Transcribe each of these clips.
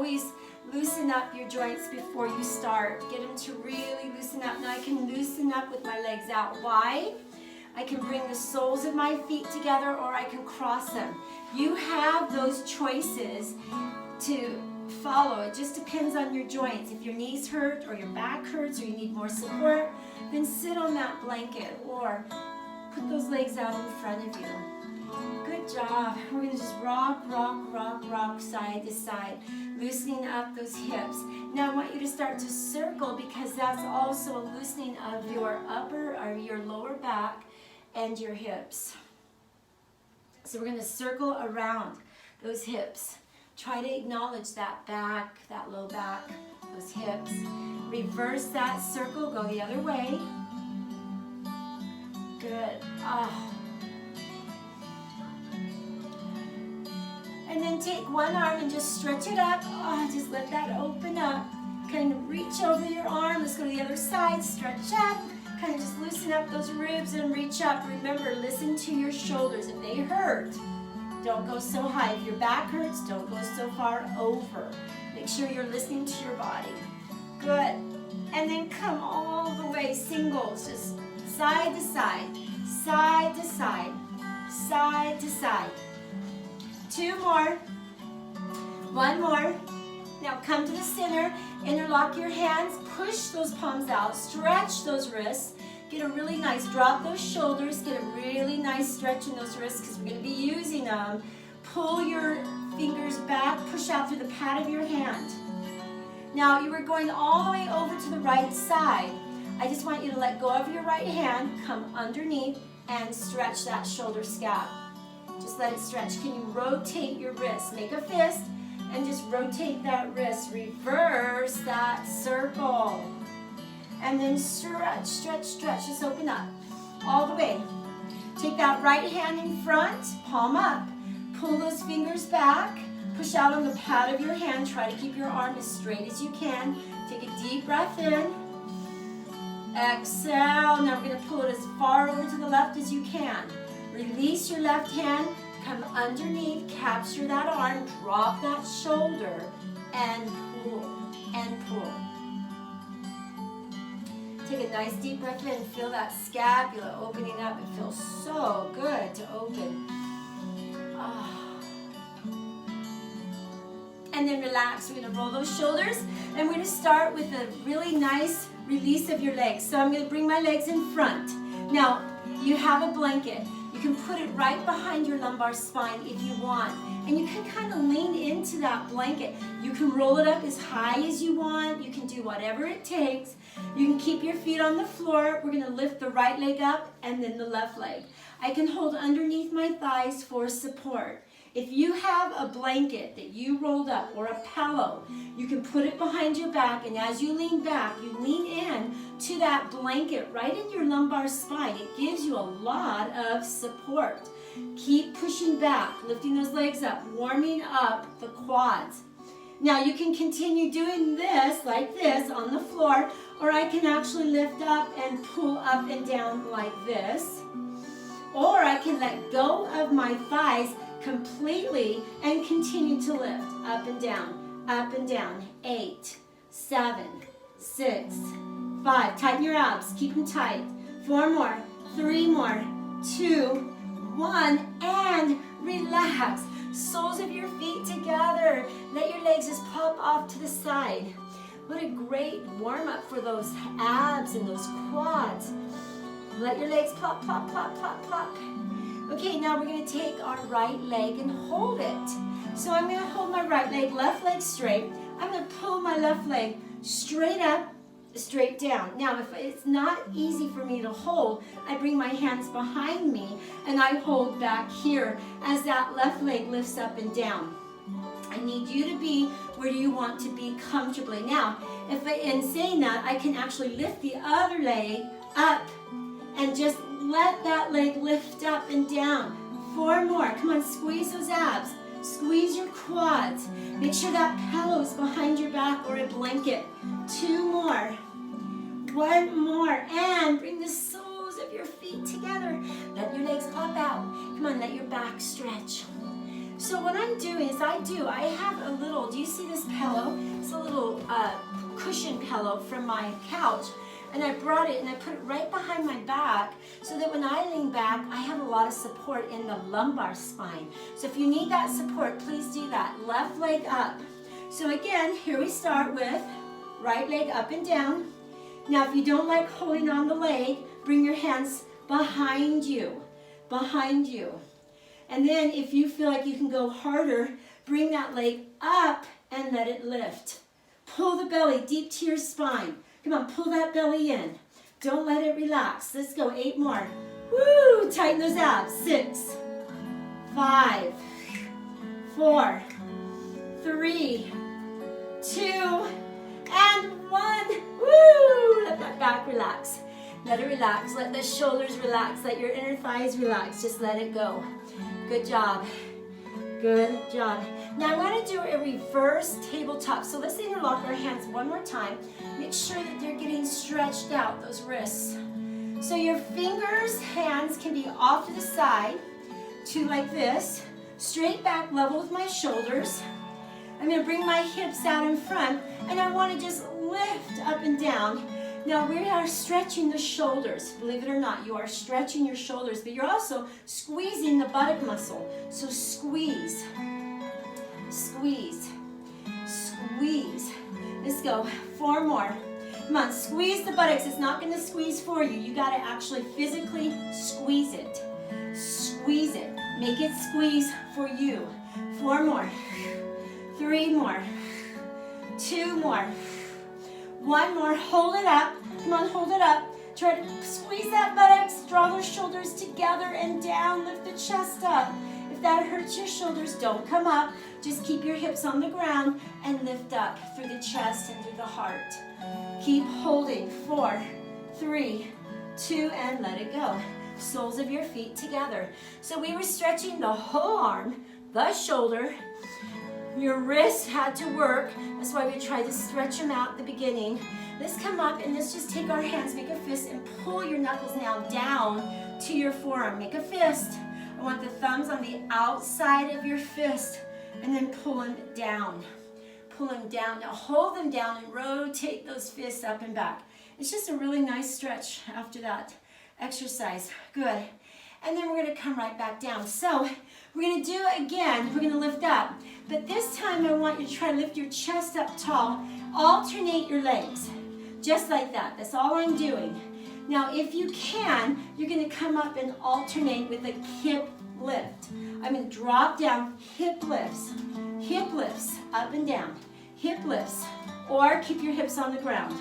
always loosen up your joints before you start. Get them to really loosen up. Now I can loosen up with my legs out wide. I can bring the soles of my feet together, or I can cross them. You have those choices to follow. It just depends on your joints. If your knees hurt or your back hurts or you need more support, then sit on that blanket or put those legs out in front of you. Good job. We're going to just rock, rock, rock, rock, side to side, loosening up those hips. Now I want you to start to circle, because that's also a loosening of your upper or your lower back and your hips. So we're going to circle around those hips. Try to acknowledge that back, that low back, those hips. Reverse that circle, go the other way. Good. And then take one arm and just stretch it up. Just let that open up. Kind of reach over your arm. Let's go to the other side. Stretch up. Kind of just loosen up those ribs and reach up. Remember, listen to your shoulders. If they hurt, don't go so high. If your back hurts, don't go so far over. Make sure you're listening to your body. Good. And then come all the way, singles, just side to side, side to side, side to side. Two more. One more. Now come to the center, interlock your hands, push those palms out, stretch those wrists, get a really nice, drop those shoulders, get a really nice stretch in those wrists, because we're going to be using them. Pull your fingers back, push out through the pad of your hand. Now you are going all the way over to the right side. I just want you to let go of your right hand, come underneath, and stretch that shoulder scap. Just let it stretch. Can you rotate your wrist? Make a fist and just rotate that wrist. Reverse that circle. And then stretch, stretch, stretch. Just open up all the way. Take that right hand in front, palm up. Pull those fingers back. Push out on the pad of your hand. Try to keep your arm as straight as you can. Take a deep breath in. Exhale. Now we're going to pull it as far over to the left as you can. Release your left hand, come underneath, capture that arm, drop that shoulder, and pull, and pull. Take a nice deep breath in, feel that scapula opening up. It feels so good to open. And then relax. We're going to roll those shoulders, and we're going to start with a really nice release of your legs. So I'm going to bring my legs in front. Now, you have a blanket. You can put it right behind your lumbar spine if you want. And you can kind of lean into that blanket. You can roll it up as high as you want. You can do whatever it takes. You can keep your feet on the floor. We're going to lift the right leg up and then the left leg. I can hold underneath my thighs for support. If you have a blanket that you rolled up or a pillow, you can put it behind your back, and as you lean back, you lean in to that blanket right in your lumbar spine. It gives you a lot of support. Keep pushing back, lifting those legs up, warming up the quads. Now you can continue doing this like this on the floor, or I can actually lift up and pull up and down like this. Or I can let go of my thighs completely and continue to lift up and down, up and down. 8, 7, 6, 5. Tighten your abs, keep them tight. 4 more, 3 more, 2, 1, and relax. Soles of your feet together. Let your legs just pop off to the side. What a great warm-up for those abs and those quads. Let your legs plop, plop, plop, plop, plop. Okay, now we're going to take our right leg and hold it. So I'm going to hold my right leg, left leg straight. I'm going to pull my left leg straight up, straight down. Now, if it's not easy for me to hold, I bring my hands behind me and I hold back here as that left leg lifts up and down. I need you to be where you want to be comfortably. Now, in saying that, I can actually lift the other leg up and just let that leg lift up and down. 4 more. Come on, squeeze those abs. Squeeze your quads. Make sure that pillow's behind your back or a blanket. 2 more. 1 more. And bring the soles of your feet together. Let your legs pop out. Come on, let your back stretch. So what I'm doing is I have a little, do you see this pillow? It's a little cushion pillow from my couch. And I brought it and I put it right behind my back so that when I lean back, I have a lot of support in the lumbar spine. So if you need that support, please do that. Left leg up. So again, here we start with right leg up and down. Now if you don't like holding on the leg, bring your hands behind you. Behind you. And then if you feel like you can go harder, bring that leg up and let it lift. Pull the belly deep to your spine. Come on, pull that belly in. Don't let it relax. Let's go, 8 more. Woo, tighten those abs. 6, 5, 4, 3, 2, and 1. Woo, let that back relax. Let it relax. Let the shoulders relax. Let your inner thighs relax. Just let it go. Good job. Good job. Now I'm going to do a reverse tabletop. So let's interlock our hands one more time. Make sure that they're getting stretched out, those wrists. So your fingers, hands can be off to the side to like this. Straight back, level with my shoulders. I'm going to bring my hips out in front and I want to just lift up and down. Now we are stretching the shoulders. Believe it or not, you are stretching your shoulders, but you're also squeezing the buttock muscle. So squeeze, squeeze, squeeze. Let's go, 4 more. Come on, squeeze the buttocks. It's not going to squeeze for you. You got to actually physically squeeze it. Squeeze it. Make it squeeze for you. 4 more. 3 more. 2 more. 1 more. Hold it up. Come on, hold it up. Try to squeeze that buttocks. Draw those shoulders together and down. Lift the chest up. If that hurts your shoulders, don't come up. Just keep your hips on the ground and lift up through the chest and through the heart. Keep holding. 4, 3, 2, and let it go. Soles of your feet together. So we were stretching the whole arm, the shoulder. Your wrists had to work. That's why we tried to stretch them out at the beginning. Let's come up and let's just take our hands, make a fist, and pull your knuckles now down to your forearm. Make a fist. I want the thumbs on the outside of your fist and then pull them down. Pull them down. Now hold them down and rotate those fists up and back. It's just a really nice stretch after that exercise. Good. And then we're going to come right back down. So we're going to do it again. We're going to lift up. But this time I want you to try to lift your chest up tall. Alternate your legs. Just like that. That's all I'm doing. Now if you can, you're going to come up and alternate with a hip lift. I'm going to drop down, hip lifts, up and down, hip lifts, or keep your hips on the ground.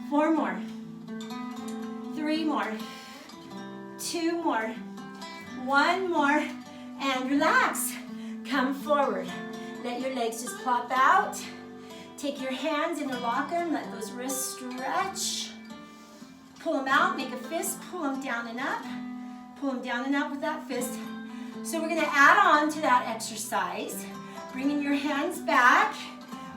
4 more, 3 more, 2 more, 1 more, and relax. Come forward. Let your legs just plop out. Take your hands, interlock them, let those wrists stretch. Pull them out, make a fist, pull them down and up. Pull them down and up with that fist. So we're going to add on to that exercise. Bringing your hands back.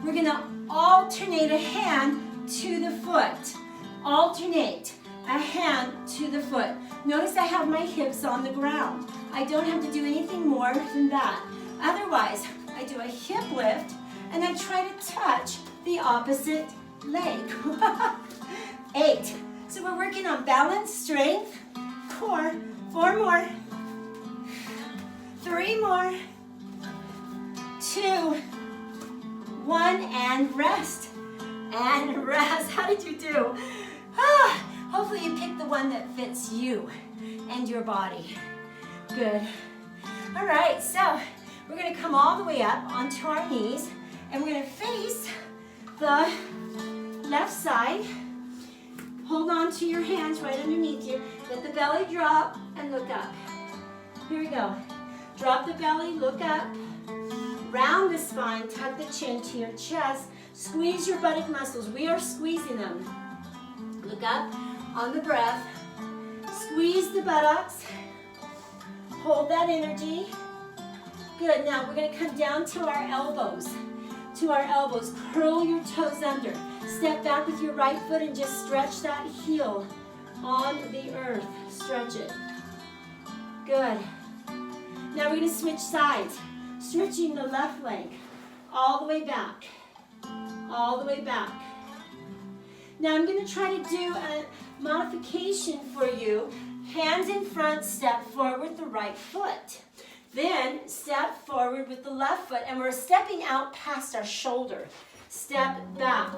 We're going to alternate a hand to the foot. Alternate a hand to the foot. Notice I have my hips on the ground. I don't have to do anything more than that. Otherwise, I do a hip lift and I try to touch the opposite leg. 8. So we're working on balance, strength, core. 4 more. 3 more. 2. 1, and rest. And rest. How did you do? Hopefully you picked the one that fits you and your body. Good. All right, so we're going to come all the way up onto our knees, and we're going to face the left side. Hold on to your hands right underneath you. Let the belly drop and look up. Here we go. Drop the belly, look up. Round the spine, tuck the chin to your chest. Squeeze your buttock muscles. We are squeezing them. Look up on the breath. Squeeze the buttocks. Hold that energy. Good. Now we're going to come down to our elbows. To our elbows. Curl your toes under. Step back with your right foot and just stretch that heel on the earth. Stretch it. Good. Now we're going to switch sides. stretching the left leg all the way back, all the way back. Now I'm going to try to do a modification for you. Hands in front, step forward the right foot. Then step forward with the left foot, and we're stepping out past our shoulder. Step back.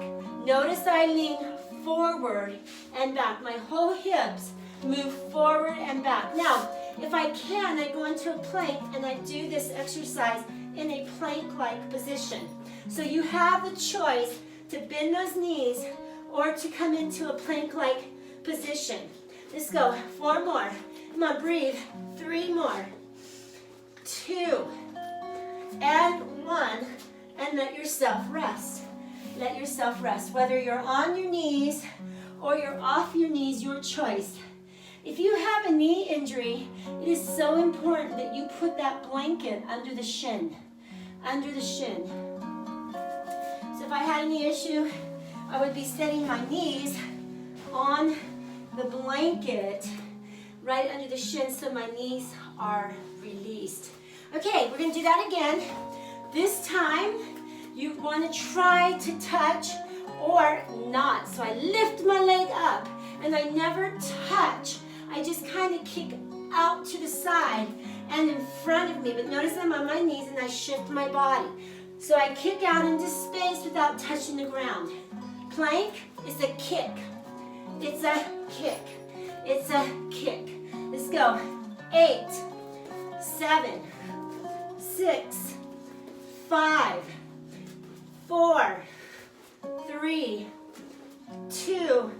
Notice I lean forward and back. My whole hips move forward and back. Now, if I can, I go into a plank and I do this exercise in a plank-like position. So you have the choice to bend those knees or to come into a plank-like position. Let's go. 4 more. Come on, breathe. 3 more. 2 and 1, and let yourself rest. Let yourself rest. Whether you're on your knees or you're off your knees, your choice. If you have a knee injury, it is so important that you put that blanket under the shin. Under the shin. So if I had a knee issue, I would be setting my knees on the blanket right under the shin so my knees are released. Okay, we're going to do that again. This time, you want to try to touch or not. So I lift my leg up and I never touch. I just kind of kick out to the side and in front of me. But notice I'm on my knees and I shift my body. So I kick out into space without touching the ground. Plank is a kick. It's a kick. It's a kick. Let's go. 8, 7, 6, 5, 4, 3, 2,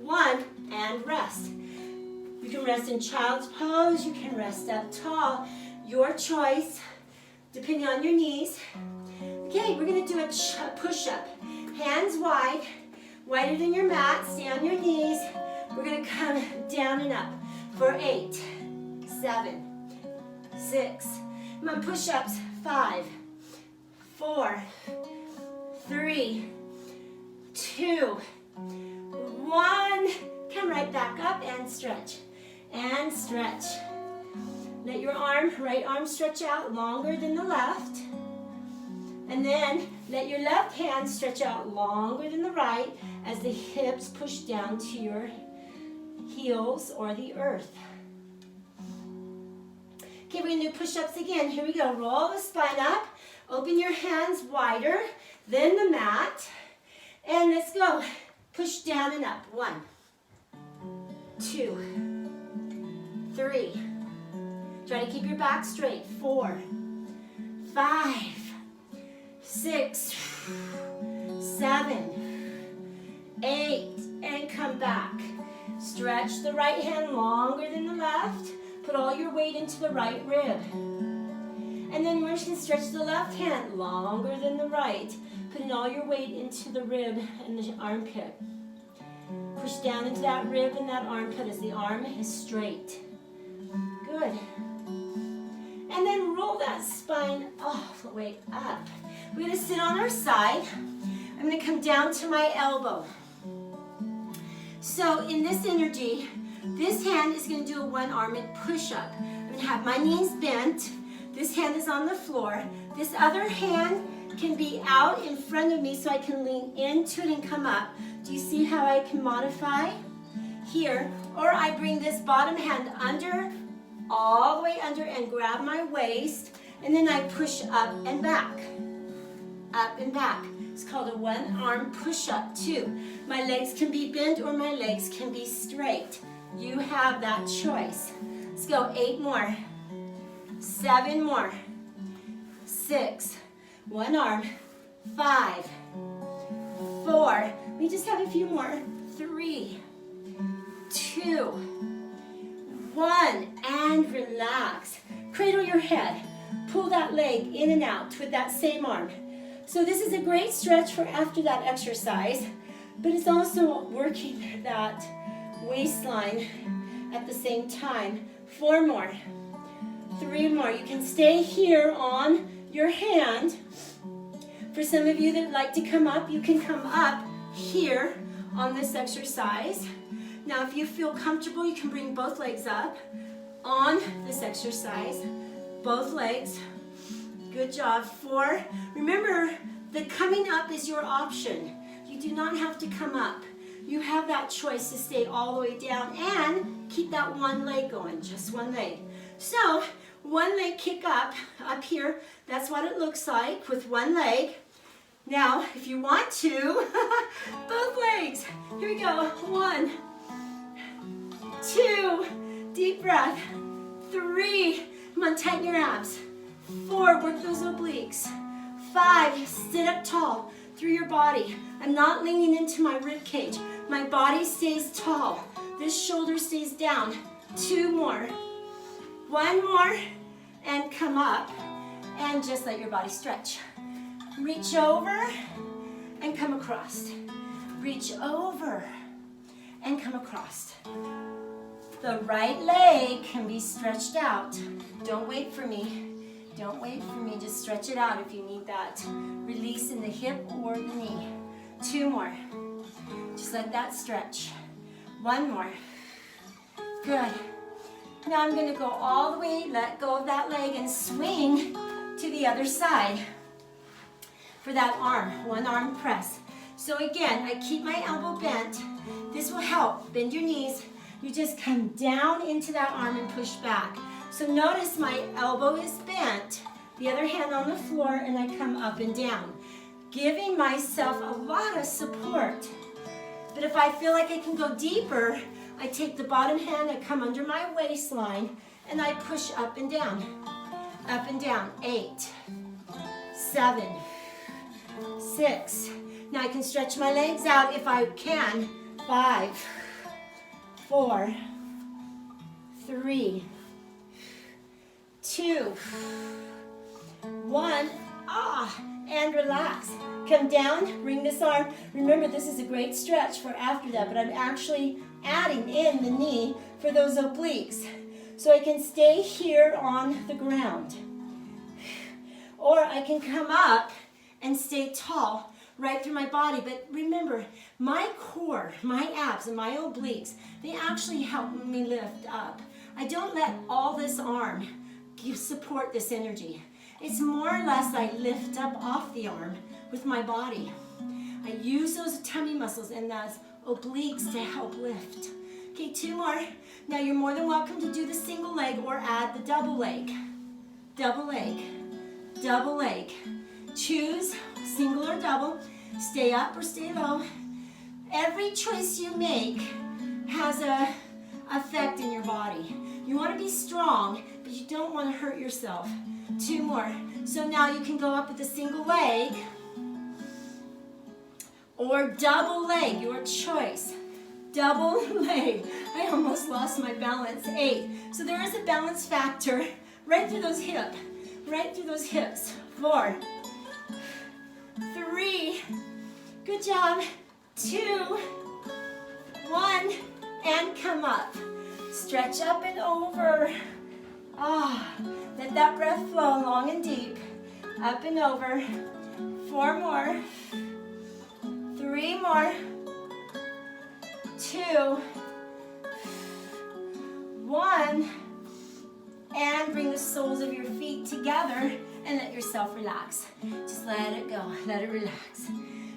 1, and rest. You can rest in child's pose. You can rest up tall. Your choice, depending on your knees. Okay, we're going to do a push-up. Hands wide, wider than your mat. Stay on your knees. We're going to come down and up for 8, 7, 6. Come on, push-ups. 5, 4, 3, 2, 1. Come right back up and stretch. And stretch. Let your right arm stretch out longer than the left. And then let your left hand stretch out longer than the right as the hips push down to your heels or the earth. Okay, we're going to do push-ups again. Here we go. Roll the spine up. Open your hands wider than the mat. And let's go. Push down and up. 1, 2, 3. Try to keep your back straight. 4, 5, 6, 7, 8, and come back. Stretch the right hand longer than the left. Put all your weight into the right rib. And then we're just going to stretch the left hand longer than the right. Putting all your weight into the rib and the armpit. Push down into that rib and that armpit as the arm is straight. Good. And then roll that spine all the way up. We're going to sit on our side. I'm going to come down to my elbow. So in this energy, this hand is going to do a one-armed push-up. I'm going to have my knees bent. This hand is on the floor. This other hand can be out in front of me so I can lean into it and come up. Do you see how I can modify? Here. Or I bring this bottom hand under, all the way under, and grab my waist. And then I push up and back. Up and back. It's called a one-arm push-up too. My legs can be bent or my legs can be straight. You have that choice. Let's go. 8 more. 7 more. 6. One arm. 5. 4. We just have a few more. 3. 2. 1. And relax. Cradle your head. Pull that leg in and out with that same arm. So this is a great stretch for after that exercise, but it's also working that waistline at the same time. 4 more. 3 more. You can stay here on your hand. For some of you that like to come up, you can come up here on this exercise. Now if you feel comfortable, you can bring both legs up on this exercise. Both legs Good job. 4. Remember, the coming up is your option. You do not have to come up. You have that choice to stay all the way down and keep that one leg going, just one leg. So, one leg kick up here. That's what it looks like with one leg. Now, if you want to, both legs. Here we go. 1, 2, deep breath. 3, come on, tighten your abs. 4, work those obliques. 5, sit up tall through your body. I'm not leaning into my rib cage. My body stays tall. This shoulder stays down. 2 more. 1 more, and come up, and just let your body stretch. Reach over, and come across. Reach over, and come across. The right leg can be stretched out. Don't wait for me. Don't wait for me. Just stretch it out if you need that release in the hip or the knee. 2 more. Just let that stretch. 1 more. Good. Now I'm going to go all the way, let go of that leg, and swing to the other side for that arm, one arm press. So again, I keep my elbow bent. This will help. Bend your knees. You just come down into that arm and push back. So notice my elbow is bent, the other hand on the floor, and I come up and down, giving myself a lot of support. But if I feel like I can go deeper, I take the bottom hand, I come under my waistline, and I push up and down. Up and down. 8, 7, 6. Now I can stretch my legs out if I can. 5, 4, 3, 2, 1. And relax. Come down, bring this arm. Remember, this is a great stretch for after that, but I'm actually adding in the knee for those obliques. So I can stay here on the ground. Or I can come up and stay tall right through my body. But remember, my core, my abs, and my obliques, they actually help me lift up. I don't let all this arm support this energy. It's more or less I lift up off the arm with my body. I use those tummy muscles and those obliques to help lift. Okay, 2 more. Now you're more than welcome to do the single leg or add the double leg. Double leg. Double leg. Choose single or double. Stay up or stay low. Every choice you make has an effect in your body. You want to be strong, but you don't want to hurt yourself. 2 more. So now you can go up with a single leg or double leg, your choice. Double leg. I almost lost my balance. 8. So there is a balance factor right through those hips. Right through those hips. 4, 3. Good job. 2, 1, and come up. Stretch up and over. Let that breath flow long and deep. Up and over. 4 more. 3 more. 2, 1. And bring the soles of your feet together and let yourself relax. Just let it go. Let it relax.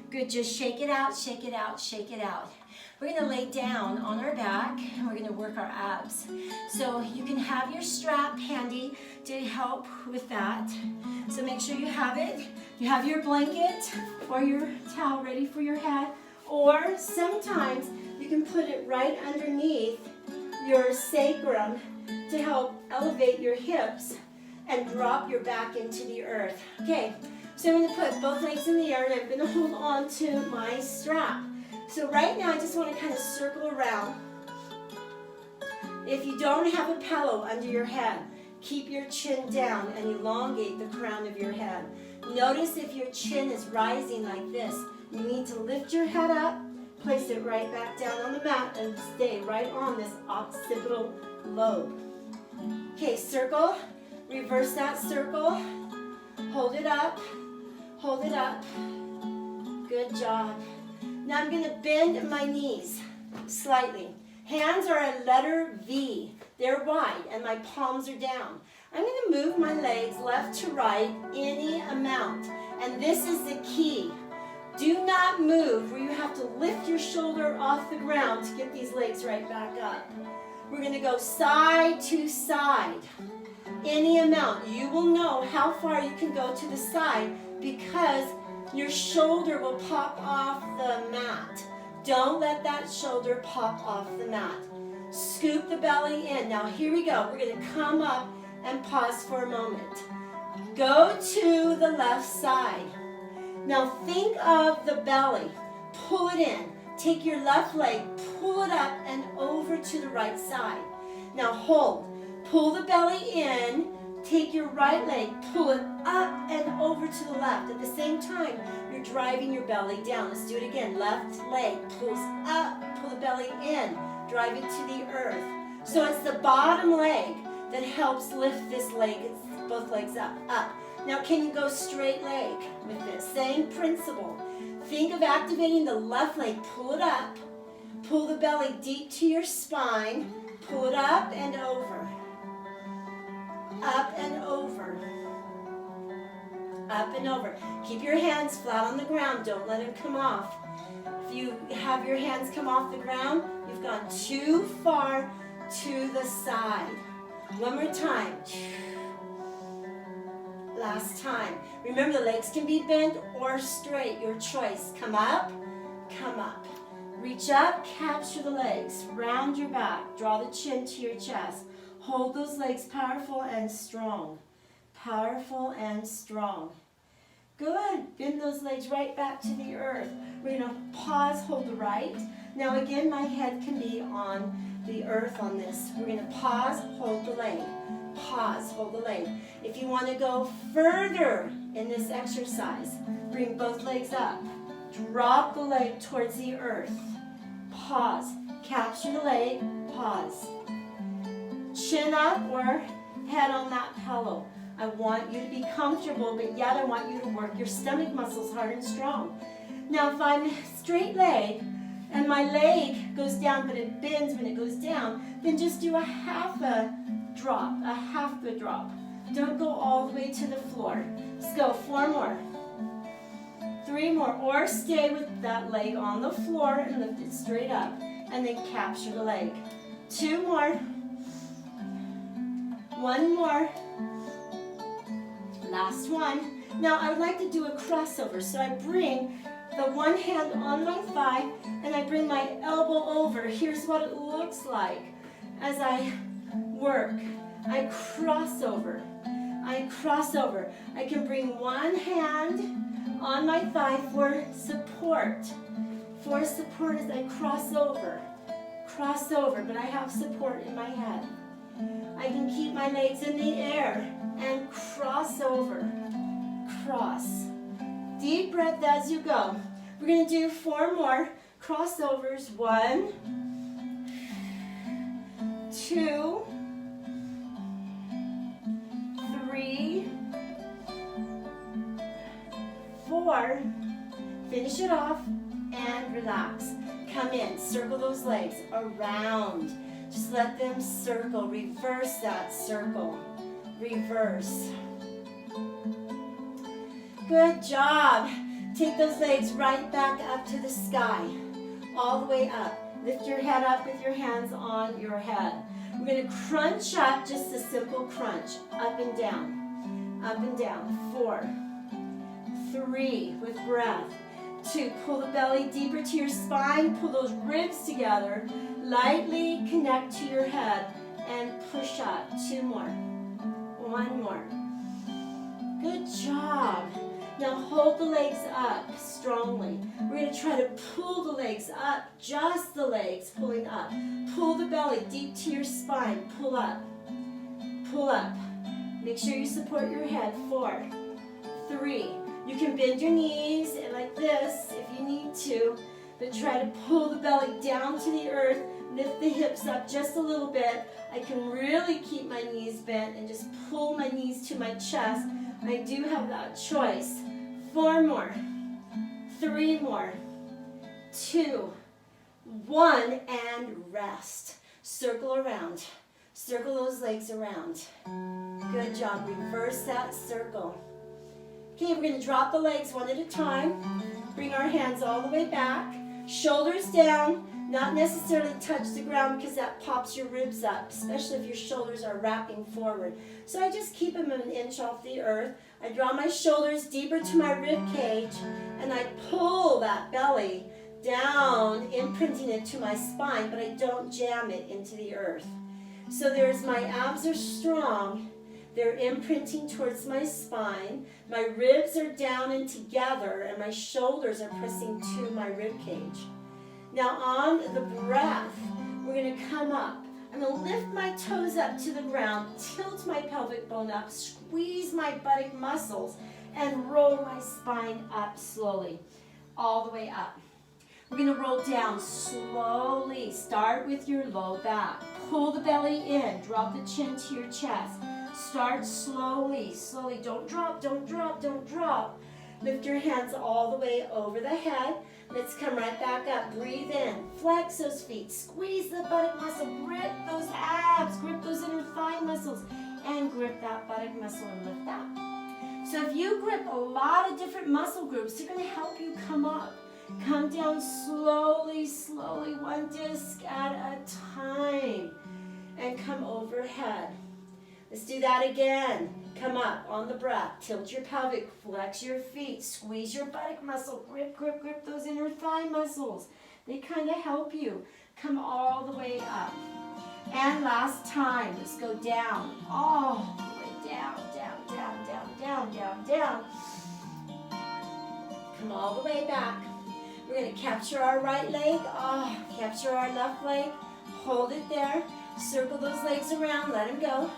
Good. Just shake it out, shake it out, shake it out. We're going to lay down on our back and we're going to work our abs. So you can have your strap handy to help with that. So make sure you have it. You have your blanket or your towel ready for your head. Or sometimes you can put it right underneath your sacrum to help elevate your hips and drop your back into the earth. Okay, so I'm going to put both legs in the air and I'm going to hold on to my strap. So right now I just want to kind of circle around. If you don't have a pillow under your head, keep your chin down and elongate the crown of your head. Notice if your chin is rising like this, you need to lift your head up, place it right back down on the mat and stay right on this occipital lobe. Okay, circle, reverse that circle, hold it up, hold it up. Good job. Now I'm going to bend my knees slightly. Hands are a letter V. They're wide and my palms are down. I'm going to move my legs left to right any amount. And this is the key. Do not move where you have to lift your shoulder off the ground to get these legs right back up. We're going to go side to side. Any amount. You will know how far you can go to the side because your shoulder will pop off the mat. Don't let that shoulder pop off the mat. Scoop the belly in. Now here we go. We're going to come up and pause for a moment. Go to the left side. Now think of the belly. Pull it in. Take your left leg, pull it up and over to the right side. Now hold. Pull the belly in. Take your right leg, pull it up and over to the left. At the same time, you're driving your belly down. Let's do it again. Left leg pulls up, pull the belly in, drive it to the earth. So it's the bottom leg that helps lift this leg, both legs up. Now can you go straight leg with this? Same principle. Think of activating the left leg, pull it up, pull the belly deep to your spine, pull it up and over. Up and over. Up and over. Keep your hands flat on the ground. Don't let them come off. If you have your hands come off the ground, you've gone too far to the side. One more time. Last time. Remember, the legs can be bent or straight. Your choice. Come up. Come up. Reach up. Capture the legs. Round your back. Draw the chin to your chest. Hold those legs powerful and strong. Powerful and strong. Good. Bend those legs right back to the earth. We're going to pause, hold the right. Now again, my head can be on the earth on this. We're going to pause, hold the leg. Pause, hold the leg. If you want to go further in this exercise, bring both legs up. Drop the leg towards the earth. Pause. Capture the leg. Pause. Chin up or head on that pillow. I want you to be comfortable, but yet I want you to work your stomach muscles hard and strong. Now if I'm straight leg and my leg goes down, but it bends when it goes down, then just do a half a drop. Don't go all the way to the floor. Let's go 4 more. 3 more, or stay with that leg on the floor and lift it straight up, and then capture the leg. 2 more. 1 more. Last one. Now I would like to do a crossover. So I bring the one hand on my thigh and I bring my elbow over. Here's what it looks like as I work. I cross over. I cross over. I can bring one hand on my thigh for support. For support as I cross over. Cross over, but I have support in my head. I can keep my legs in the air and cross over. Cross. Deep breath as you go. We're going to do 4 more crossovers. 1, 2, 3, 4. Finish it off and relax. Come in. Circle those legs around. Just let them circle. Reverse that circle. Reverse. Good job. Take those legs right back up to the sky. All the way up. Lift your head up with your hands on your head. We're going to crunch up, just a simple crunch. Up and down. Up and down. 4, 3, with breath. 2, pull the belly deeper to your spine. Pull those ribs together. Lightly connect to your head and push up. 2 more. 1 more. Good job. Now hold the legs up strongly. We're going to try to pull the legs up, just the legs pulling up. Pull the belly deep to your spine. Pull up. Pull up. Make sure you support your head. 4, 3. You can bend your knees like this if you need to, but try to pull the belly down to the earth. Lift the hips up just a little bit. I can really keep my knees bent and just pull my knees to my chest. I do have that choice. 4 more. 3 more. 2, 1, and rest. Circle around. Circle those legs around. Good job. Reverse that circle. Okay, we're going to drop the legs one at a time. Bring our hands all the way back. Shoulders down. Not necessarily touch the ground because that pops your ribs up, especially if your shoulders are wrapping forward. So I just keep them an inch off the earth. I draw my shoulders deeper to my rib cage, and I pull that belly down, imprinting it to my spine, but I don't jam it into the earth. So there's my abs are strong. They're imprinting towards my spine. My ribs are down and together, and my shoulders are pressing to my rib cage. Now on the breath, we're going to come up. I'm going to lift my toes up to the ground, tilt my pelvic bone up, squeeze my buttock muscles, and roll my spine up slowly, all the way up. We're going to roll down slowly. Start with your low back. Pull the belly in. Drop the chin to your chest. Start slowly, slowly. Don't drop, don't drop, don't drop. Lift your hands all the way over the head. Let's come right back up. Breathe in. Flex those feet. Squeeze the buttock muscle. Grip those abs. Grip those inner thigh muscles. And grip that buttock muscle and lift that. So if you grip a lot of different muscle groups, they're going to help you come up. Come down slowly, slowly, one disc at a time. And come overhead. Let's do that again. Come up on the breath. Tilt your pelvic. Flex your feet. Squeeze your buttock muscle. Grip, grip, grip those inner thigh muscles. They kind of help you. Come all the way up. And last time. Let's go down. All the way down, down, down, down, down, down, down. Come all the way back. We're going to capture our right leg. Capture our left leg. Hold it there. Circle those legs around. Let them go.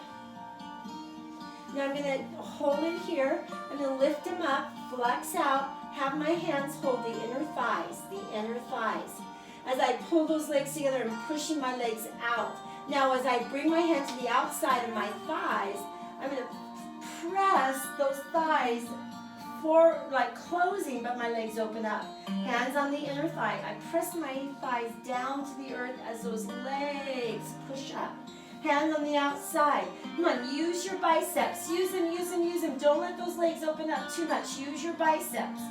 Now I'm going to hold it here. I'm going to lift them up, flex out, have my hands hold the inner thighs, As I pull those legs together, I'm pushing my legs out. Now as I bring my hand to the outside of my thighs, I'm going to press those thighs for like closing, but my legs open up. Hands on the inner thigh. I press my thighs down to the earth as those legs push up. Hands on the outside. Come on, use your biceps. Use them, use them, use them. Don't let those legs open up too much. Use your biceps.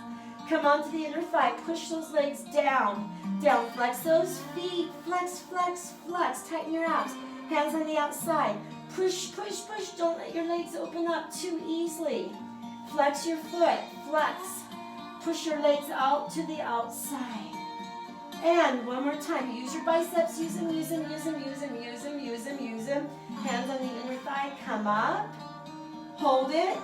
Come onto the inner thigh. Push those legs down. Down. Flex those feet. Flex, flex, flex. Tighten your abs. Hands on the outside. Push, push, push. Don't let your legs open up too easily. Flex your foot. Flex. Push your legs out to the outside. And one more time, use your biceps, use them, use them, use them, use them, use them, use them, use them. Hands on the inner thigh, come up, hold it,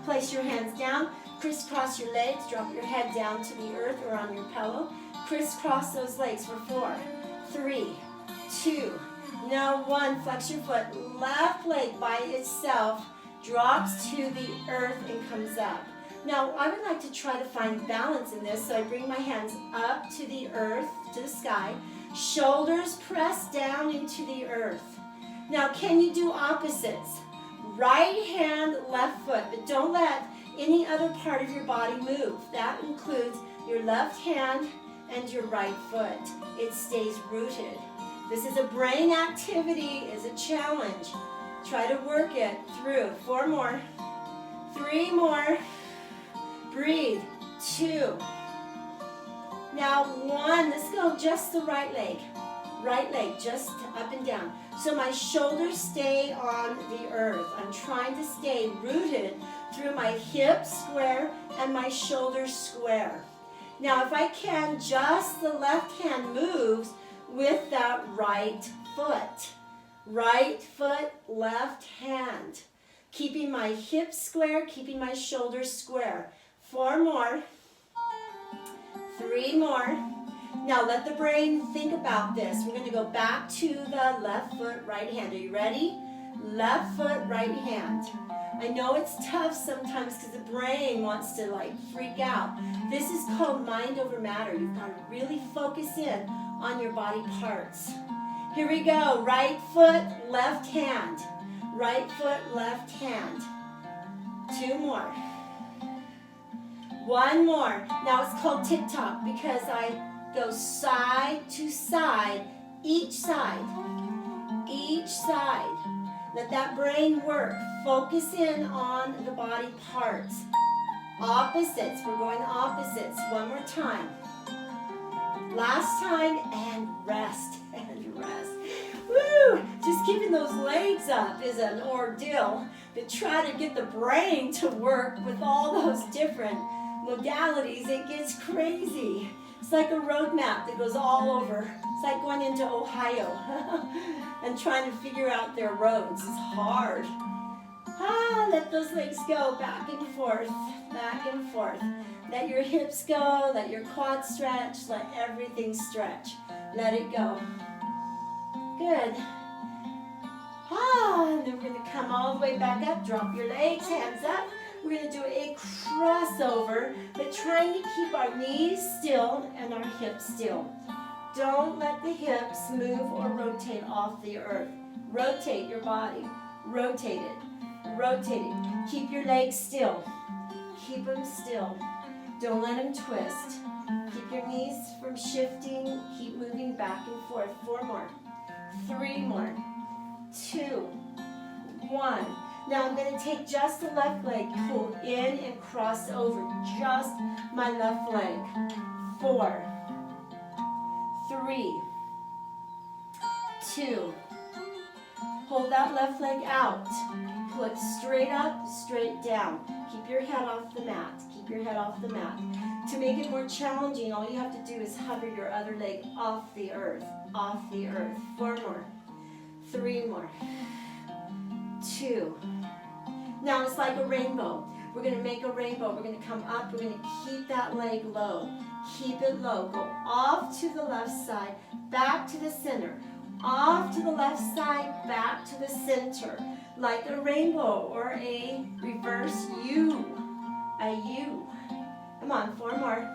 place your hands down, crisscross your legs, drop your head down to the earth or on your pillow. Crisscross those legs for 4, 3, 2, now 1, flex your foot, left leg by itself drops to the earth and comes up. Now, I would like to try to find balance in this, so I bring my hands up to the earth, to the sky. Shoulders press down into the earth. Now, can you do opposites? Right hand, left foot, but don't let any other part of your body move. That includes your left hand and your right foot. It stays rooted. This is a brain activity, is a challenge. Try to work it through. 4 more. 3 more. Breathe. 2. Now 1. Let's go just the right leg. Right leg, just up and down. So my shoulders stay on the earth. I'm trying to stay rooted through my hips square and my shoulders square. Now if I can, just the left hand moves with that right foot. Right foot, left hand. Keeping my hips square, keeping my shoulders square. 4 more. 3 more. Now let the brain think about this. We're going to go back to the left foot, right hand. Are you ready? Left foot, right hand. I know it's tough sometimes because the brain wants to like freak out. This is called mind over matter. You've got to really focus in on your body parts. Here we go. Right foot, left hand. Right foot, left hand. 2 more. 1 more. Now it's called tick-tock because I go side to side, each side, each side. Let that brain work. Focus in on the body parts. Opposites. We're going opposites. One more time. Last time, and rest. And rest. Woo! Just keeping those legs up is an ordeal. But try to get the brain to work with all those different modalities. It gets crazy. It's like a road map that goes all over. It's like going into Ohio and trying to figure out their roads. It's hard. Let those legs go back and forth, back and forth. Let your hips go, let your quads stretch, let everything stretch. Let it go. Good. And then we're going to come all the way back up. Drop your legs, hands up. We're going to do a crossover, but trying to keep our knees still and our hips still. Don't let the hips move or rotate off the earth. Rotate your body. Rotate it. Rotate it. Keep your legs still. Keep them still. Don't let them twist. Keep your knees from shifting. Keep moving back and forth. 4 more. 3 more. 2. 1. Now I'm going to take just the left leg, pull in and cross over. Just my left leg. 4. 3. 2. Hold that left leg out. Pull it straight up, straight down. Keep your head off the mat. Keep your head off the mat. To make it more challenging, all you have to do is hover your other leg off the earth. Off the earth. 4 more. 3 more. 2. Now it's like a rainbow. We're going to make a rainbow. We're going to come up. We're going to keep that leg low. Keep it low. Go off to the left side, back to the center. Off to the left side, back to the center. Like a rainbow or a reverse U. A U. Come on, 4 more.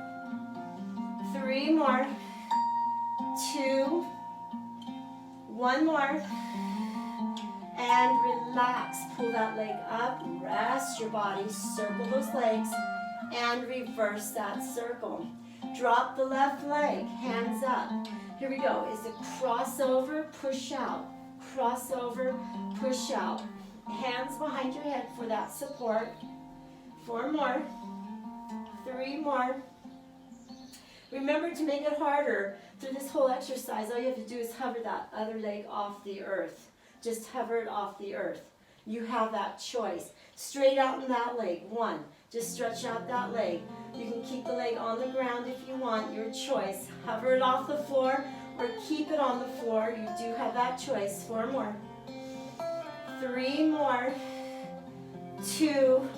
3 more. 2. 1 more. And relax. Pull that leg up. Rest your body. Circle those legs. And reverse that circle. Drop the left leg. Hands up. Here we go. It's a crossover, push out. Crossover, push out. Hands behind your head for that support. 4 more. 3 more. Remember, to make it harder through this whole exercise, all you have to do is hover that other leg off the earth. Just hover it off the earth. You have that choice. Straight out in that leg. 1. Just stretch out that leg. You can keep the leg on the ground if you want. Your choice. Hover it off the floor or keep it on the floor. You do have that choice. 4 more. 3 more. 2.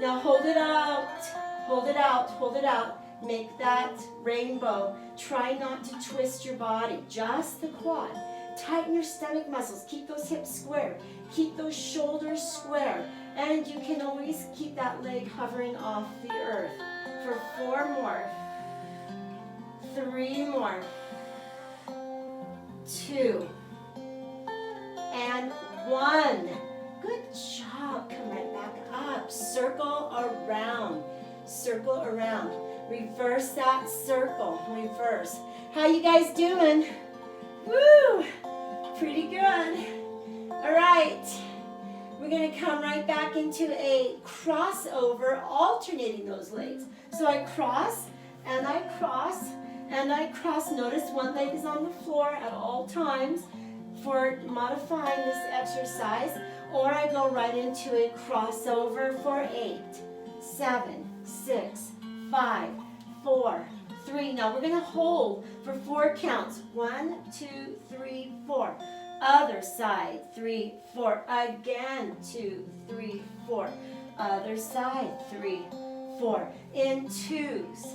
Now hold it out. Hold it out. Hold it out. Make that rainbow. Try not to twist your body. Just the quad. Tighten your stomach muscles. Keep those hips square. Keep those shoulders square. And you can always keep that leg hovering off the earth. For 4 more. 3 more. 2. And 1. Good job. Come right back up. Circle around. Circle around. Reverse that circle. Reverse. How you guys doing? Woo! Pretty good. All right. We're going to come right back into a crossover, alternating those legs. So I cross, and I cross, and I cross. Notice one leg is on the floor at all times for modifying this exercise. Or I go right into a crossover for 8, 7, 6, 5, 4, 3. Now we're going to hold for 4 counts. 1, 2, 3, 4. Other side. 3, 4. Again. 2, 3, 4. Other side. 3, 4. In 2s.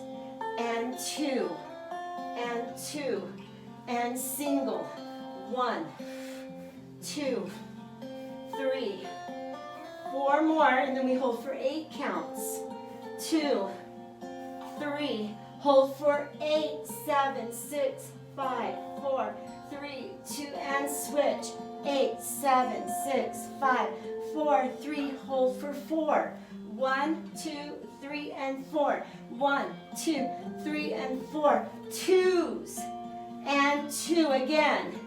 And 2. And 2. And single. 1, 2, 3. 4 more. And then we hold for 8 counts. 2, 3. Hold for 8, 7, 6, 5, 4, 3, 2, and switch. 8, 7, 6, 5, 4, 3. Hold for 4. 1, 2, 3, and 4. 1, 2, 3, and 4. 2s. And 2 again.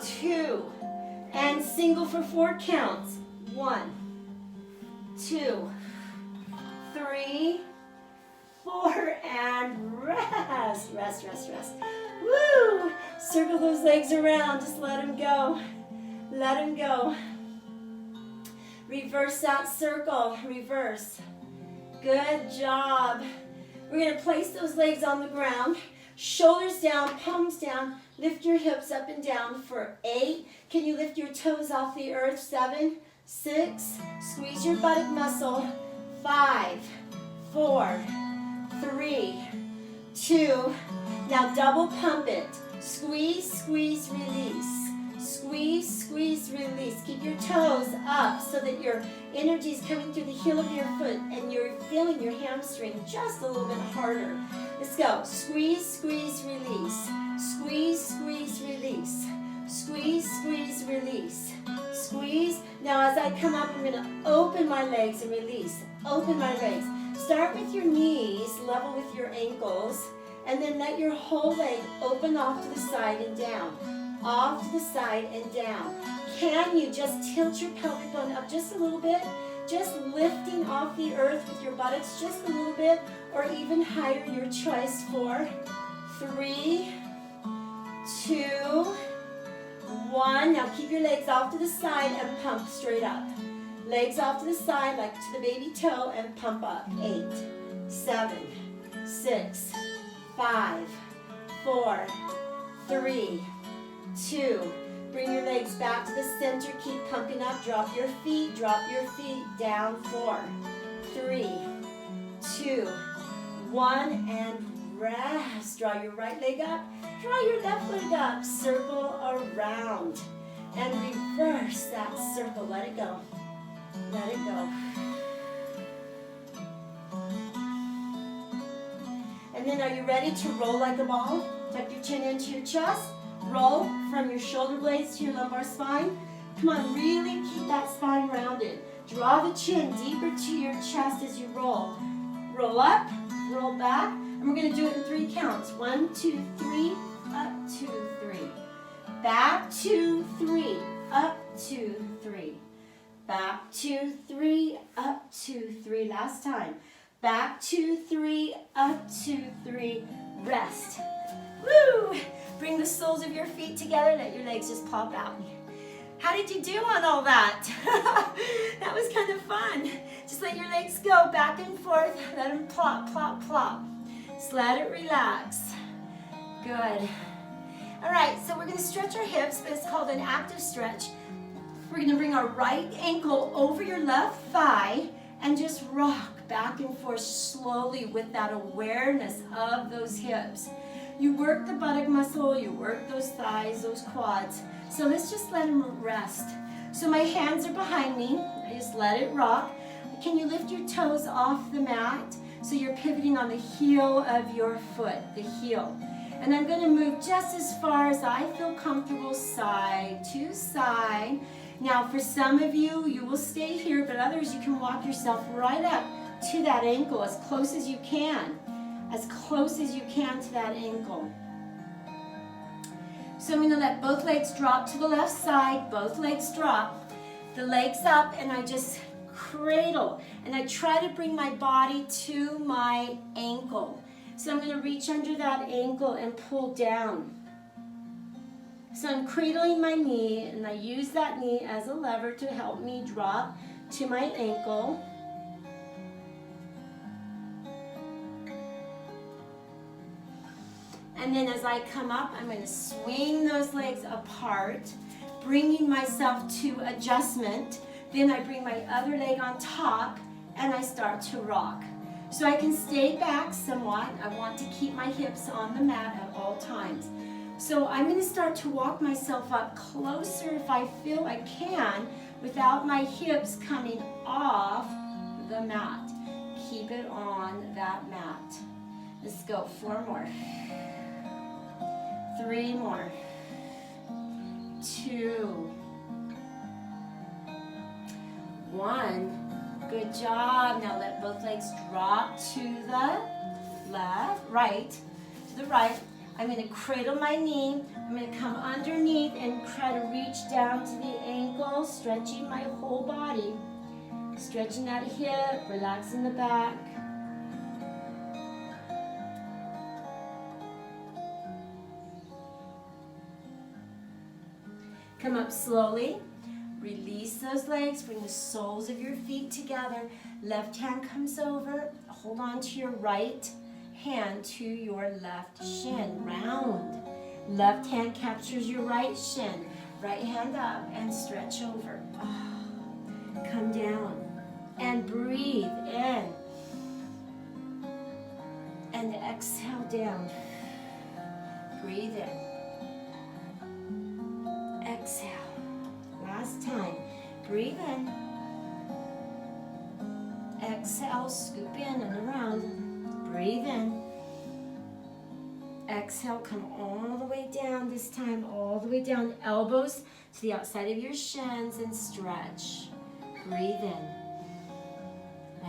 2. And single for 4 counts. 1, 2, 3, 4, and rest. Rest, rest, rest. Woo! Circle those legs around. Just let them go. Let them go. Reverse that circle. Reverse. Good job. We're going to place those legs on the ground. Shoulders down, palms down. Lift your hips up and down for 8. Can you lift your toes off the earth? 7, 6. Squeeze your buttock muscle. 5, 4, 3, 2. Now double pump it. Squeeze, squeeze, release. Squeeze, squeeze, release. Keep your toes up so that your energy is coming through the heel of your foot and you're feeling your hamstring just a little bit harder. Let's go. Squeeze, squeeze, release. Squeeze, squeeze, release. Squeeze, squeeze, release. Squeeze. Now as I come up, I'm going to open my legs and release. Open my legs. Start with your knees, level with your ankles, and then let your whole leg open off to the side and down. Off to the side and down. Can you just tilt your pelvic bone up just a little bit? Just lifting off the earth with your buttocks just a little bit, or even higher, your choice. 4, 3, 2, 1. Now keep your legs off to the side and pump straight up. Legs off to the side like to the baby toe and pump up. 8, 7, 6, 5, 4, 3, 2. Bring your legs back to the center. Keep pumping up. Drop your feet. Drop your feet down. 4, 3, 2, 1. And rest. Draw your right leg up. Draw your left leg up. Circle around. And reverse that circle. Let it go. Let it go. And then are you ready to roll like a ball? Tuck your chin into your chest. Roll from your shoulder blades to your lumbar spine. Come on, really keep that spine rounded. Draw the chin deeper to your chest as you roll. Roll up, roll back, and we're going to do it in 3 counts. 1, 2, 3, up, 2, 3. Back, 2, 3, up, 2, 3. Back, 2, 3, up, 2, 3. Last time. Back, 2, 3, up, 2, 3. Rest. Woo! Bring the soles of your feet together. Let your legs just pop out. How did you do on all that? That was kind of fun. Just let your legs go back and forth. Let them plop, plop, plop. Just let it relax. Good. All right, so we're going to stretch our hips, but it's called an active stretch. We're going to bring our right ankle over your left thigh and just rock back and forth slowly with that awareness of those hips. You work the buttock muscle, you work those thighs, those quads. So let's just let them rest. So my hands are behind me. I just let it rock. Can you lift your toes off the mat? So you're pivoting on the heel of your foot, the heel. And I'm going to move just as far as I feel comfortable, side to side. Now for some of you, you will stay here, but others you can walk yourself right up to that ankle as close as you can. As close as you can to that ankle. So I'm going to let both legs drop to the left side. Both legs drop. The legs up, and I just cradle. And I try to bring my body to my ankle. So I'm going to reach under that ankle and pull down. So I'm cradling my knee, and I use that knee as a lever to help me drop to my ankle. And then as I come up, I'm going to swing those legs apart, bringing myself to adjustment. Then I bring my other leg on top, and I start to rock. So I can stay back somewhat. I want to keep my hips on the mat at all times. So I'm going to start to walk myself up closer if I feel I can, without my hips coming off the mat. Keep it on that mat. Let's go. 4 more. 3 more. 2. 1. Good job. Now let both legs drop to the left, right, to the right. I'm going to cradle my knee. I'm going to come underneath and try to reach down to the ankle, stretching my whole body. Stretching that hip, relaxing the back. Come up slowly. Release those legs. Bring the soles of your feet together. Left hand comes over. Hold on to your right hand to your left shin. Round. Left hand captures your right shin. Right hand up and stretch over. Come down and breathe in. And exhale down. Breathe in. Exhale. Last time. Breathe in. Exhale, scoop in and around. Breathe in. Exhale, come all the way down this time, all the way down. Elbows to the outside of your shins and stretch. Breathe in.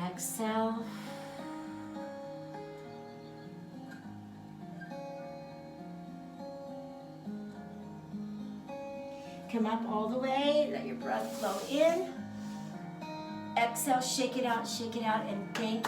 Exhale. Come up all the way, let your breath flow in. Exhale, shake it out, and thank you.